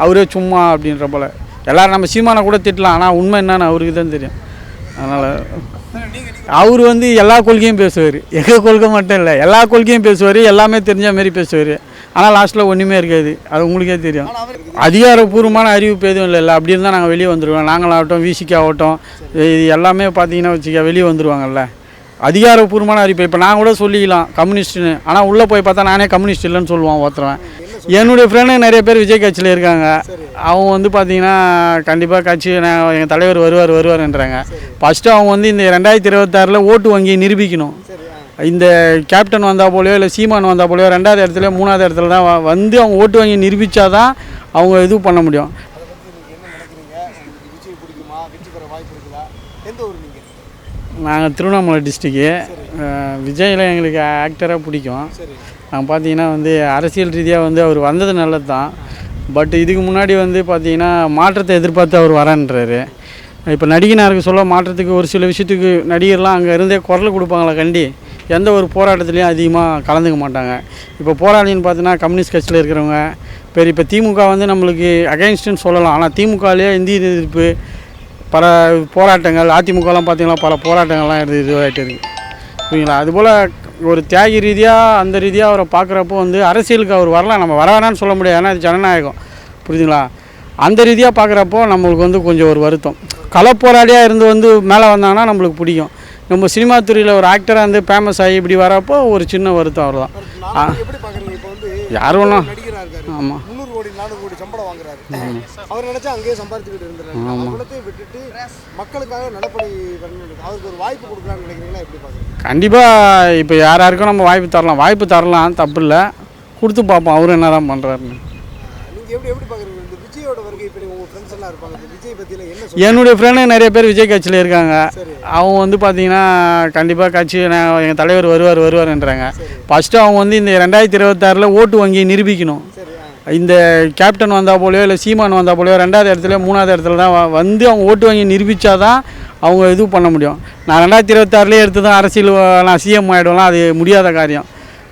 அவரே சும்மா அப்படின்ற போல் எல்லோரும் நம்ம சீமானை கூட திட்டலாம், ஆனால் உண்மை என்னன்னு அவருக்கு தான் தெரியும். அதனால் அவர் வந்து எல்லா கொள்கையும் பேசுவார், எங்கள் கொள்கை மட்டும் இல்லை, எல்லா கொள்கையும் பேசுவார், எல்லாமே தெரிஞ்ச மாரி பேசுவார். ஆனால் லாஸ்ட்டில் ஒன்றுமே இருக்காது, அது உங்களுக்கே தெரியும். அதிகாரப்பூர்வமான அறிவிப்பு எதுவும் இல்லை அப்படி இருந்தால் நாங்கள் வெளியே வந்துடுவோம். நாங்களாகட்டும் விசிகே ஆகட்டும் இது எல்லாமே பார்த்தீங்கன்னா வச்சுக்க வெளியே வந்துடுவாங்கல்ல. அதிகாரப்பூர்வமான அறிவிப்பு இப்போ நான் கூட சொல்லிக்கலாம் கம்யூனிஸ்ட்டுன்னு, ஆனால் உள்ளே போய் பார்த்தா நானே கம்யூனிஸ்ட் இல்லைன்னு சொல்லுவான் ஒருத்தவன். என்னுடைய ஃப்ரெண்டு நிறைய பேர் விஜய் கட்சியில் இருக்காங்க. அவங்க வந்து பார்த்தீங்கன்னா கண்டிப்பாக கட்சி எங்கள் தலைவர் வருவார்ன்றாங்க. ஃபஸ்ட்டு அவங்க வந்து இந்த 2026 ஓட்டு வங்கி நிரூபிக்கணும். இந்த கேப்டன் வந்தால் போலையோ இல்லை சீமான் வந்தால் போலையோ 2வது இடத்துல 3வது இடத்துல தான் வந்து அவங்க ஓட்டு வங்கி நிரூபித்தா தான் அவங்க இது பண்ண முடியும். நாங்கள் திருவண்ணாமலை டிஸ்ட்ரிக்கு. விஜயில் எங்களுக்கு ஆக்டராக பிடிக்கும். நாங்கள் பார்த்தீங்கன்னா வந்து அரசியல் ரீதியாக வந்து அவர் வந்தது நல்லது தான். பட் இதுக்கு முன்னாடி வந்து பார்த்தீங்கன்னா மாற்றத்தை எதிர்பார்த்து அவர் வரன்றாரு. இப்போ நடிகனாருக்கு சொல்ல மாற்றத்துக்கு ஒரு சில விஷயத்துக்கு நடிகர்லாம் அங்கே இருந்தே குரல் கொடுப்பாங்களா கண்டி எந்த ஒரு போராட்டத்துலேயும் அதிகமாக கலந்துக்க மாட்டாங்க. இப்போ போராளின்னு பார்த்தீங்கன்னா கம்யூனிஸ்ட் கட்சியில் இருக்கிறவங்க பெரிய இப்போ திமுக வந்து நம்மளுக்கு அகைன்ஸ்ட்டுன்னு சொல்லலாம். ஆனால் திமுகலேயே இந்திய எதிர்ப்பு பல போராட்டங்கள், அதிமுகலாம் பார்த்திங்கன்னா பல போராட்டங்கள்லாம் இதுவாகிட்டு இருக்குது சரிங்களா. அதுபோல் ஒரு தியாகி ரீதியாக அந்த ரீதியாக அவரை பார்க்குறப்போ வந்து அரசியலுக்கு அவர் வரலாம், நம்ம வர வேணான்னு சொல்ல முடியாது, ஏன்னா அது ஜனநாயகம் புரியுதுங்களா. அந்த ரீதியாக பார்க்குறப்போ நம்மளுக்கு வந்து கொஞ்சம் ஒரு வருத்தம். களப்போராளியாக இருந்து வந்து மேலே வந்தாங்கன்னா நம்மளுக்கு பிடிக்கும். நம்ம சினிமா துறையில் ஒரு ஆக்டராக இருந்து ஃபேமஸ் ஆகி இப்படி வரப்போ ஒரு சின்ன வருத்தம் அவர் தான். யாரும் ஒன்றா ஆமாம் சம்பளம் வாங்குறாரு, அவர் நினைச்சா அங்கேயே சம்பாதிச்சுக்கிட்டு இருந்தாரு, விட்டுட்டு மக்களுக்காக நடப்படி அவருக்கு ஒரு வாய்ப்பு கொடுக்கலாம்னு நினைக்கிறீங்களா? எப்படி பார்க்குறீங்க? கண்டிப்பாக இப்போ யாருக்கும் நம்ம வாய்ப்பு தரலாம் தப்பு இல்லை, கொடுத்து பார்ப்போம் அவர் என்ன தான் பண்ணுறாருன்னு. நீங்கள் எப்படி பார்க்குறீங்க இந்த விஜயோட வருகை? இப்போ உங்கள் ஃப்ரெண்ட்ஸ் எல்லாம் இருப்பாங்க, விஜய் பற்றியில் என்ன? என்னுடைய ஃப்ரெண்டு நிறைய பேர் விஜய் கட்சியில் இருக்காங்க. அவங்க வந்து பார்த்தீங்கன்னா கண்டிப்பாக கட்சி எங்கள் தலைவர் வருவார்ன்றாங்க. ஃபஸ்ட்டு அவங்க வந்து இந்த 2026 ஓட்டு வங்கி நிரூபிக்கணும். இந்த கேப்டன் வந்தால் போலையோ இல்லை சீமான் வந்தால் போலையோ 2வது இடத்துல 3வது இடத்துல தான் வந்து அவங்க ஓட்டு வங்கி நிரூபித்தா தான் அவங்க இது பண்ண முடியும். நான் 2026 எடுத்து தான் அரசியல் நான் சிஎம் ஆகிடுவேலாம், அது முடியாத காரியம்.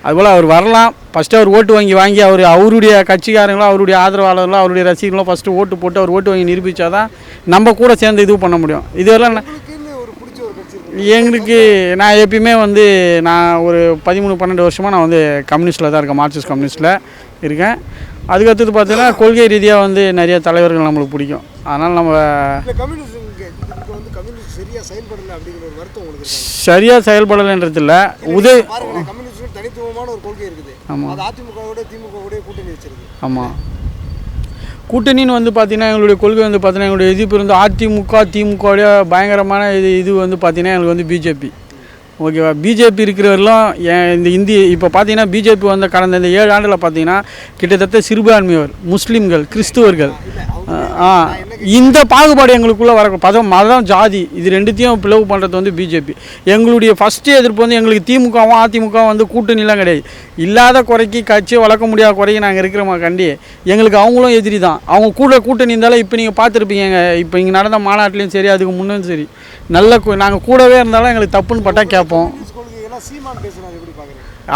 அதுபோல் அவர் வரலாம், ஃபஸ்ட்டு அவர் ஓட்டு வாங்கி அவருடைய கட்சிக்காரங்களும் அவருடைய ஆதரவாளர்களும் அவருடைய ரசிகர்களும் ஃபஸ்ட்டு ஓட்டு போட்டு அவர் ஓட்டு வங்கி நிரூபித்தா தான் நம்ம கூட சேர்ந்து இது பண்ண முடியும். இதெல்லாம் எங்களுக்கு நான் எப்பயுமே வந்து நான் ஒரு 13-12 வருஷமாக நான் வந்து கம்யூனிஸ்ட்டில் தான் இருக்கேன், மார்க்சிஸ்ட் கம்யூனிஸ்ட்டில் இருக்கேன். அதுக்கடுத்தது பார்த்தீங்கன்னா கொள்கை ரீதியாக வந்து நிறைய தலைவர்கள் நம்மளுக்கு பிடிக்கும். அதனால் நம்ம சரியாக செயல்படலைன்றது இல்லை. தனித்துவமான ஒரு கொள்கை இருக்குது. அது அதிமுகவோட திமுகவோட கூட்டணி வச்சிருக்கு. ஆமாம், கூட்டணின்னு வந்து பார்த்தீங்கன்னா எங்களுடைய கொள்கை வந்து பார்த்தீங்கன்னா எங்களுடைய எதிர்ப்பு இருந்து திமுகவுடைய பயங்கரமான இது வந்து பார்த்தீங்கன்னா எங்களுக்கு வந்து பிஜேபி ஓகேவா. பிஜேபி இருக்கிறவரெல்லாம் இந்த இந்திய இப்போ பார்த்தீங்கன்னா பிஜேபி வந்து கடந்த இந்த 7 ஆண்டில் பார்த்தீங்கன்னா கிட்டத்தட்ட சிறுபான்மையோர், முஸ்லீம்கள், கிறிஸ்துவர்கள் இந்த பாகுபாடு எங்களுக்குள்ளே வர மதம் ஜாதி இது ரெண்டுத்தையும் பிளவு பண்ணுறது வந்து பிஜேபி. எங்களுடைய ஃபஸ்ட்டு எதிர்ப்பு வந்து எங்களுக்கு திமுகவும் அதிமுகவும் வந்து கூட்டணிலாம் கிடையாது. இல்லாத குறைக்கு கட்சியை வளர்க்க முடியாத குறைக்கு நாங்கள் இருக்கிறோமா கண்டி எங்களுக்கு அவங்களும் எதிரி தான். அவங்க கூட்டணி இருந்தாலும் இப்போ நீங்கள் பார்த்துருப்பீங்க, இப்போ இங்கே நடந்த மாநாட்டிலையும் சரி அதுக்கு முன்னும் சரி நல்ல நாங்கள் கூடவே இருந்தாலும் எங்களுக்கு தப்புன்னு பட்டா கேட்போம்.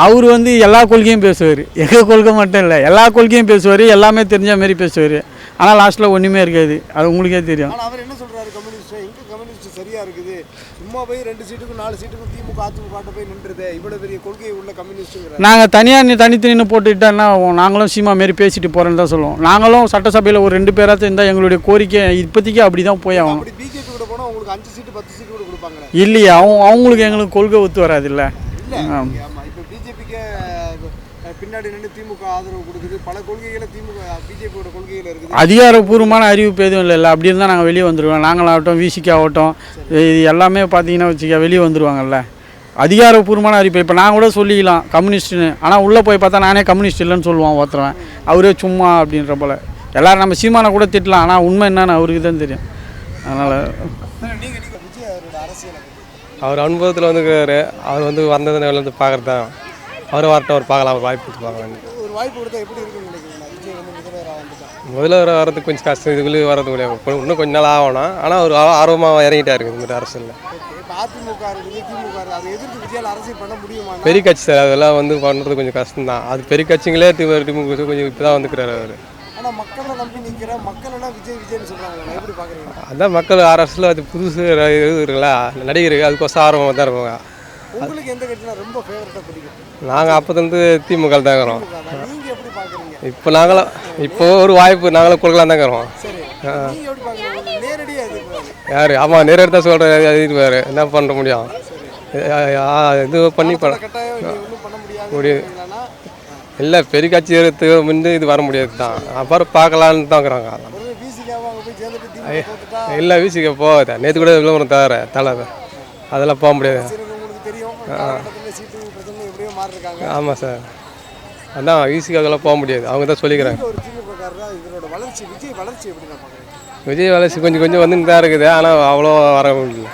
அவர் வந்து எல்லா கொள்கையும் பேசுவார், எங்கள் கொள்கை மட்டும் இல்லை, எல்லா கொள்கையும் பேசுவார், எல்லாமே தெரிஞ்ச மாரி பேசுவார். ஆனால் லாஸ்ட்டில் ஒன்றுமே இருக்காது, அது உங்களுக்கே தெரியும். அவர் என்ன சொல்கிறாரு, கம்யூனிஸ்ட் சரியாக இருக்குது, சும்மா போய் 2 சீட்டுக்கும் 4 சீட்டுக்கும் திமுக அதிமுக போய் நின்றுது, இவ்வளோ பெரிய கொள்கை உள்ள கம்யூனிஸ்ட் நாங்கள் தனித்து போட்டுக்கிட்டோன்னா நாங்களும் சீமா மாரி பேசிட்டு போகிறேன்னு தான் சொல்லுவோம். நாங்களும் சட்டசபையில் ஒரு 2 பேராச்சும் இருந்தால் எங்களுடைய கோரிக்கை இப்போதைக்கு அப்படி தான் போய் ஆகும். பிஜேபி கூட போனால் உங்களுக்கு 5 சீட்டு 10 சீட்டு கூட கொடுப்பாங்க இல்லையா, அவங்களுக்கு எங்களுக்கு கொள்கை ஒத்து வராது இல்லை. இப்போ பிஜேபிக்கு பின்னாடி நின்று திமுக ஆதரவு கொடுக்குது, பல கொள்கைகளை பிஜேபியோட கொள்கைகள் இருக்குது. அதிகாரப்பூர்வமான அறிவிப்பு எதுவும் இல்லை அப்படி இருந்தால் நாங்கள் வெளியே வந்துடுவோம். நாங்களாகட்டும் விசிகே ஆகட்டும் இது எல்லாமே பார்த்தீங்கன்னா வச்சுக்க வெளியே வந்துடுவாங்கல்ல. அதிகாரப்பூர்வமான அறிவிப்பு இப்போ நான் கூட சொல்லிக்கலாம் கம்யூனிஸ்ட்டுன்னு, ஆனால் உள்ளே போய் பார்த்தா நானே கம்யூனிஸ்ட் இல்லைன்னு சொல்லுவான் ஒருத்தவன், அவரே சும்மா அப்படின்ற போல் எல்லோரும் நம்ம சீமானை கூட திட்டலாம், ஆனால் உண்மை என்னன்னு அவருக்கு தான் தெரியும். அதனால் அவர் அனுபவத்தில் வந்துருக்காரு, அவர் வந்து வந்தது வந்து பார்க்குறது தான், அவர் வரட்டும், அவர் பார்க்கலாம், அவர் வாய்ப்பு கொடுத்து பார்க்கலாம். ஒரு வாய்ப்பு கொடுத்தா எப்படி இருக்குன்னு நினைக்கிறீங்களா? விஜய் வந்து முதல்வர் வரதுக்கு கொஞ்சம் கஷ்டம், இதுக்குள்ளே வரது முடியாது, இன்னும் கொஞ்ச நாள் ஆகணும். ஆனால் ஒரு ஆர்வமாக இறங்கிட்டாரு இந்த மாதிரி அரசியலில். அதிமுக இருக்குது, திமுக இருக்குது, அதை எதிர்த்து விஜயால் அரசியல் பண்ண முடியுமா? பெரிய கட்சி சார், அதெல்லாம் வந்து பண்ணுறது கொஞ்சம் கஷ்டம் தான். அது பெரிய கட்சிங்களே திமுக கொஞ்சம் இப்போ தான் வந்துக்கிறாரு அவர். ஆனால் மக்களை நம்பி நிற்கிற மக்கள் எல்லாம் விஜய் விஜய்னு சொல்கிறாங்க, எப்படி பார்க்குறீங்க? அதான் மக்கள் அரசில் அது புதுசு இது இருக்குல்ல நடிகருக்கு அதுக்கோசம் ஆர்வமாக தான் இருப்பாங்க. உங்களுக்கு எந்த கட்சினா ரொம்ப ஃபேவரட்டாக பிடிக்கும்? நாங்கள் அப்போதுலேருந்து திமுக தான் இருக்கிறோம். நீங்கள் எப்படி பார்க்குறீங்க? இப்போ நாங்களும் இப்போ ஒரு வாய்ப்பு நாங்களும் கொடுக்கலாம் தான் இருக்கிறோம். சரி, நீங்கள் எப்படி பார்க்குறீங்க? நேரடியாக எதிர்க்கிறாரு யார் ஆமாம் நேரடி தான் சொல்கிற இதுவார் என்ன பண்ண முடியும் இது பண்ணி கட்டாயம் இங்க ஒன்றும் பண்ண முடியாது. முடியாதுன்னா இல்லை பெரிய கட்சி எடுத்து முன்னே இது வர முடியாது தான் அப்புறம் பார்க்கலான்னு தான் இருக்கிறாங்க. ஒரு விசிகாவை அங்கே போய் சேர்ந்துட்டு திமுக போட்டுட்டா இல்லை வீசிக்க போகாத நேற்று கூட விளம்பரம் தலை அதெல்லாம் போக முடியாது. உங்களுக்கு தெரியும் காலகட்டத்தில் சீட்டு பிரச்சனை எப்படியோ மாறி இருக்காங்க. ஆமாம் சார் அதான் வீசிக்காக்கெல்லாம் போக முடியாது அவங்க தான் சொல்லிக்கிறாங்க. ஒரு திமுககாரராக இதனோட வளர்ச்சி விஜய் வளர்ச்சி எப்படி நான் பார்க்குறேன்? விஜய் வளர்ச்சி கொஞ்சம் கொஞ்சம் வந்துட்டு தான் இருக்குது ஆனால் அவ்வளோ வர முடியல.